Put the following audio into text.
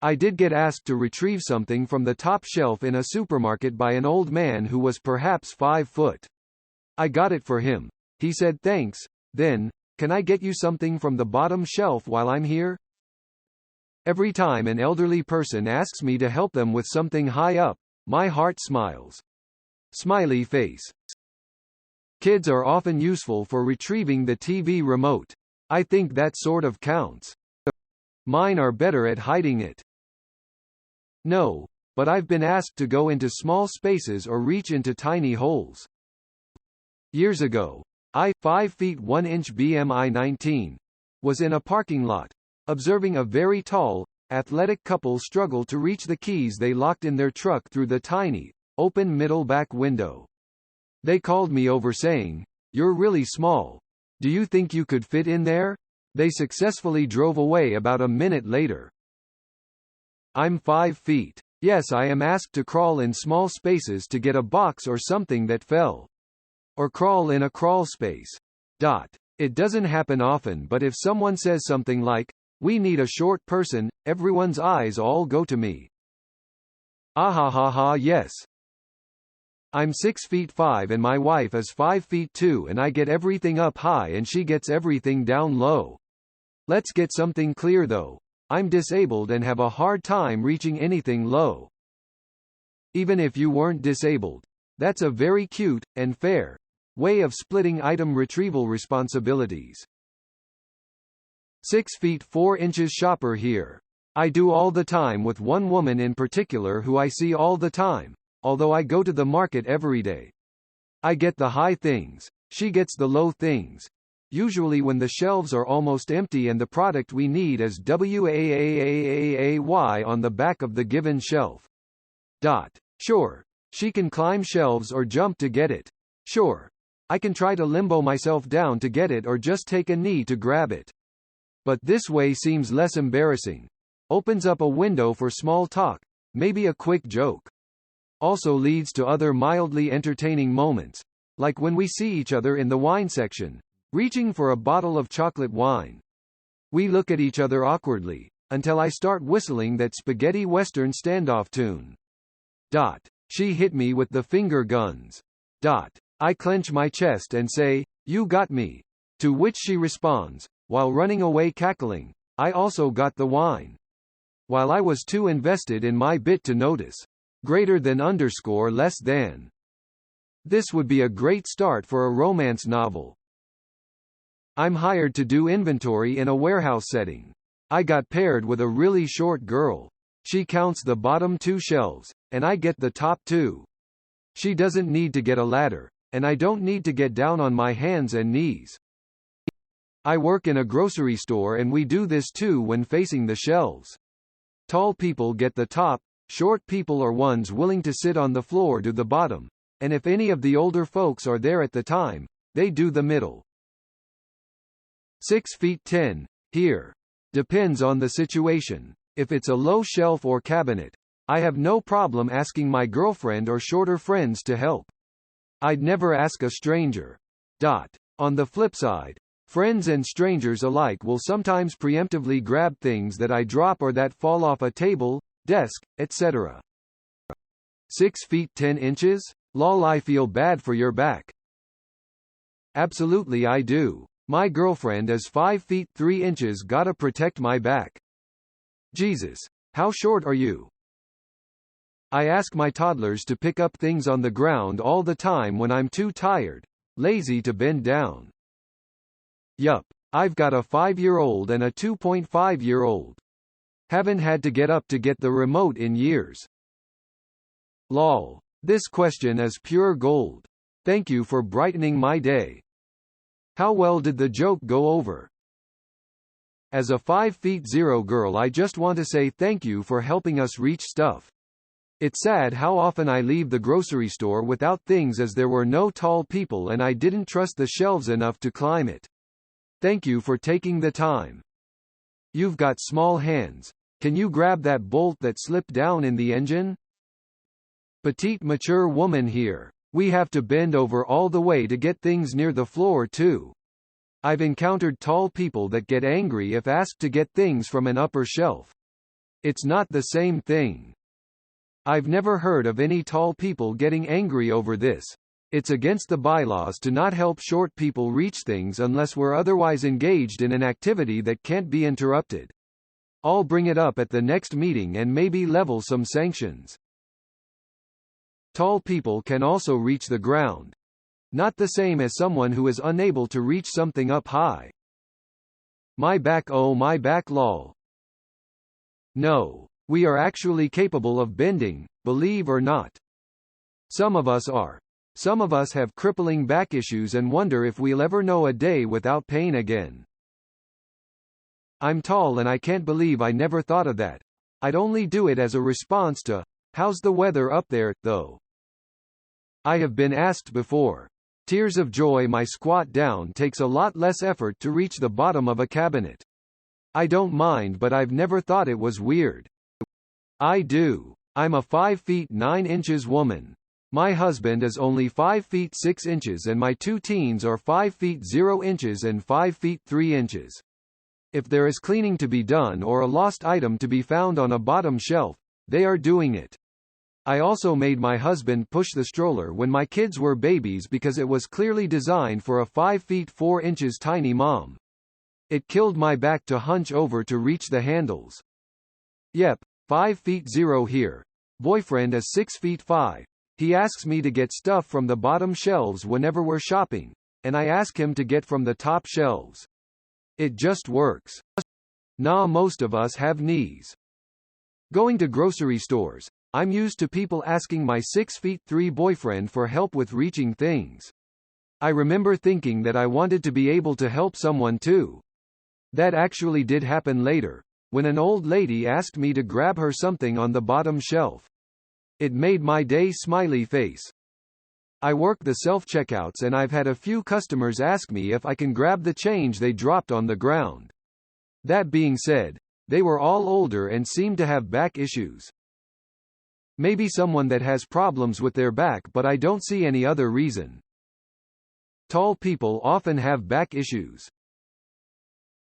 I did get asked to retrieve something from the top shelf in a supermarket by an old man who was perhaps 5 foot. I got it for him. He said thanks, then, "Can I get you something from the bottom shelf while I'm here?" Every time an elderly person asks me to help them with something high up, my heart smiles. Smiley face. Kids are often useful for retrieving the TV remote. I think that sort of counts. Mine are better at hiding it. No, but I've been asked to go into small spaces or reach into tiny holes. Years ago, I, 5 feet 1 inch BMI 19, was in a parking lot, observing a very tall, athletic couple struggle to reach the keys they locked in their truck through the tiny, open middle back window. They called me over saying, "You're really small. Do you think you could fit in there?" They successfully drove away about a minute later. I'm 5 feet. Yes, I am asked to crawl in small spaces to get a box or something that fell. Or crawl in a crawl space. It doesn't happen often, but if someone says something like, "We need a short person," everyone's eyes all go to me. Ah ha ha ha, yes. I'm 6 feet 5 and my wife is 5 feet 2 and I get everything up high and she gets everything down low. Let's get something clear though. I'm disabled and have a hard time reaching anything low. Even if you weren't disabled, that's a very cute, and fair, way of splitting item retrieval responsibilities. 6 feet 4 inches shopper here. I do all the time with one woman in particular who I see all the time, although I go to the market every day. I get the high things, she gets the low things. Usually when the shelves are almost empty and the product we need is WAAAAAY on the back of the given shelf. Sure, she can climb shelves or jump to get it. Sure, I can try to limbo myself down to get it or just take a knee to grab it. But this way seems less embarrassing. Opens up a window for small talk, maybe a quick joke. Also leads to other mildly entertaining moments, like when we see each other in the wine section, reaching for a bottle of chocolate wine. We look at each other awkwardly, until I start whistling that spaghetti western standoff tune. She hit me with the finger guns. I clench my chest and say, "You got me." To which she responds, while running away cackling, "I also got the wine." While I was too invested in my bit to notice. Greater than underscore less than. This would be a great start for a romance novel. I'm hired to do inventory in a warehouse setting. I got paired with a really short girl. She counts the bottom 2 shelves, and I get the top 2. She doesn't need to get a ladder, and I don't need to get down on my hands and knees. I work in a grocery store and we do this too when facing the shelves. Tall people get the top, short people or ones willing to sit on the floor do the bottom, and if any of the older folks are there at the time, they do the middle. 6 feet 10, here. Depends on the situation. If it's a low shelf or cabinet, I have no problem asking my girlfriend or shorter friends to help. I'd never ask a stranger. On the flip side, friends and strangers alike will sometimes preemptively grab things that I drop or that fall off a table, desk, etc. 6 feet 10 inches? Lol, I feel bad for your back. Absolutely I do. My girlfriend is 5 feet 3 inches, gotta protect my back. Jesus, how short are you? I ask my toddlers to pick up things on the ground all the time when I'm too tired, lazy to bend down. Yup, I've got a 5-year-old and a 2.5-year-old. Haven't had to get up to get the remote in years. Lol. This question is pure gold. Thank you for brightening my day. How well did the joke go over? As a 5'0" girl, I just want to say thank you for helping us reach stuff. It's sad how often I leave the grocery store without things as there were no tall people and I didn't trust the shelves enough to climb it. Thank you for taking the time. You've got small hands. Can you grab that bolt that slipped down in the engine? Petite mature woman here. We have to bend over all the way to get things near the floor too. I've encountered tall people that get angry if asked to get things from an upper shelf. It's not the same thing. I've never heard of any tall people getting angry over this. It's against the bylaws to not help short people reach things unless we're otherwise engaged in an activity that can't be interrupted. I'll bring it up at the next meeting and maybe level some sanctions. Tall people can also reach the ground. Not the same as someone who is unable to reach something up high. My back, oh my back lol. No. We are actually capable of bending, believe or not. Some of us are. Some of us have crippling back issues and wonder if we'll ever know a day without pain again. I'm tall and I can't believe I never thought of that. I'd only do it as a response to, how's the weather up there, though? I have been asked before. Tears of joy. My squat down takes a lot less effort to reach the bottom of a cabinet. I don't mind, but I've never thought it was weird. I do. I'm a 5 feet 9 inches woman. My husband is only 5 feet 6 inches and my 2 teens are 5 feet 0 inches and 5 feet 3 inches. If there is cleaning to be done or a lost item to be found on a bottom shelf, they are doing it. I also made my husband push the stroller when my kids were babies because it was clearly designed for a 5 feet 4 inches tiny mom. It killed my back to hunch over to reach the handles. Yep. 5 feet 0 here. Boyfriend is 6 feet 5. He asks me to get stuff from the bottom shelves whenever we're shopping, and I ask him to get from the top shelves. It just works. Nah, most of us have knees. Going to grocery stores, I'm used to people asking my 6 feet 3 boyfriend for help with reaching things. I remember thinking that I wanted to be able to help someone too. That actually did happen later, when an old lady asked me to grab her something on the bottom shelf. It made my day smiley face. I work the self-checkouts and I've had a few customers ask me if I can grab the change they dropped on the ground. That being said, they were all older and seemed to have back issues. Maybe someone that has problems with their back, but I don't see any other reason. Tall people often have back issues.